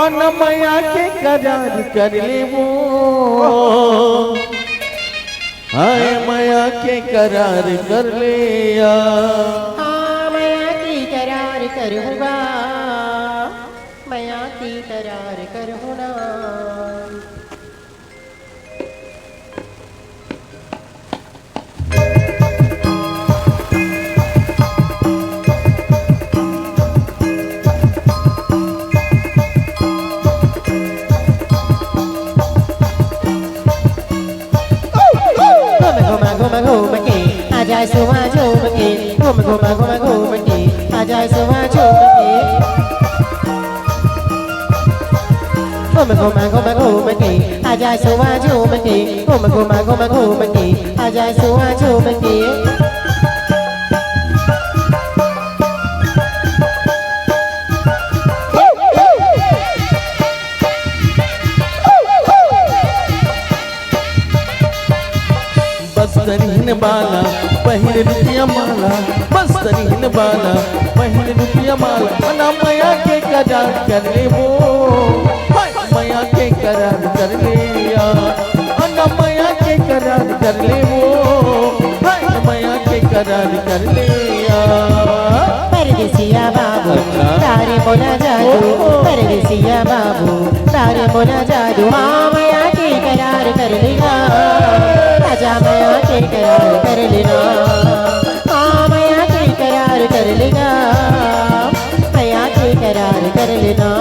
अन मया के करार कर ले वो हाय मया के करार कर लिया। हाँ मया की करार करूँगा, मया की करार करूँगा। घूम के आजा सुबह झूम के घूम के आजा सुबह झूम के घूम के आजा सुबह झूम के घूम के आजा सुबह झूम के। बस्तरीन बाला पहिर रुपया माला, बस्तरीन बाला पहिर रुपया माला। अना मया के करार कर ले वो मया के करार कर लिया। अना मया के करार कर ले वो मया के करार कर लिया। परदेसिया बाबू तारे मोना जादू, परदेसिया बाबू तारे मोना जादू। हाँ मया के करार कर लेगा, आजा मया के करार कर लेना। हाँ मया के करार कर लेगा, मया के करार कर लेना।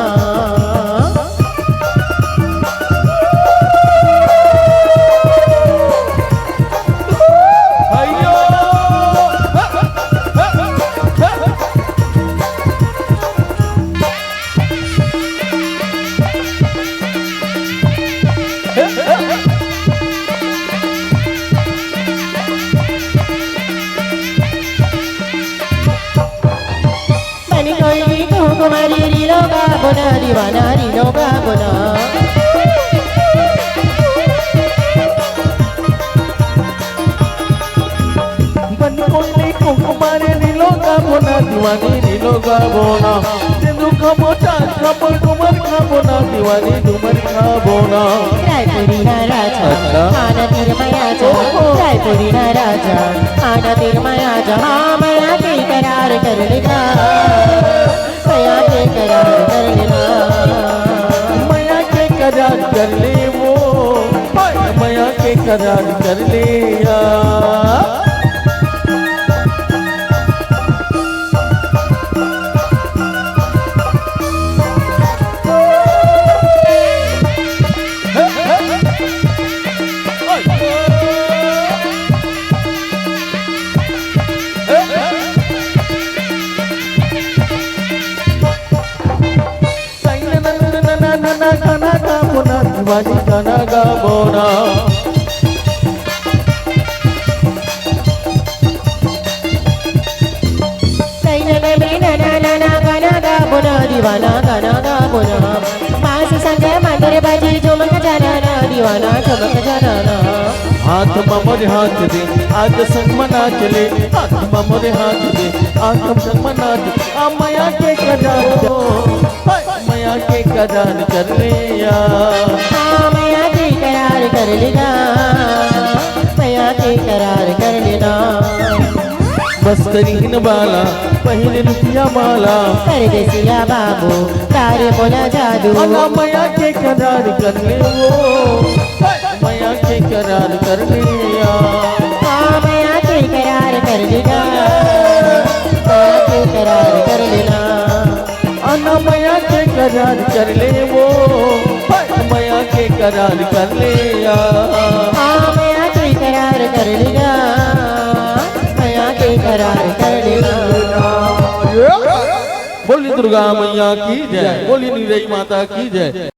कुमारी रीलो का बोना दीवाना रीलो का बोना। बन कोई कुमारी रीलो का बोना दीवानी रीलो का बोना। सिंधु का मोटा कमर कुमार का बोना दीवानी डुमर का बोना। रायपुरी ना राजा आना तीर माया जा, रायपुरी ना राजा आना तीर माया जा। हाँ मया के करार कर लेगा, मया के करार कर लेना। मया के करार कर ले वो मया के करार कर लिया। दीवानी गाना गा बोना। दीवाना गाना गा बोना। पास संग मंदिर बाजी झुमक जाना दीवाना झुमक जाना। हाथ मोरे हाथ दे आज संग मना चले, हाथ मोरे हाथ दे आज संग मना चले। आ मया के करार दो मया के करार कर लिया। हाँ मया के करार कर लेगा, मया के करार कर लेना। बस्तरीन बाला पहिर रुपया माला, परदेसिया बाबू तारे मोना जादू। अना मया के करार कर ले वो मया के करार कर लिया। हाँ मया के करार कर लेगा, मया के करार कर लेना। अना मया के करार कर ले वो मया के करार कर लिया। हाँ मया के करार कर लेगा, मया के करार कर लेगा। बोली दुर्गा मैया की जय, बोली निरई माता की जय।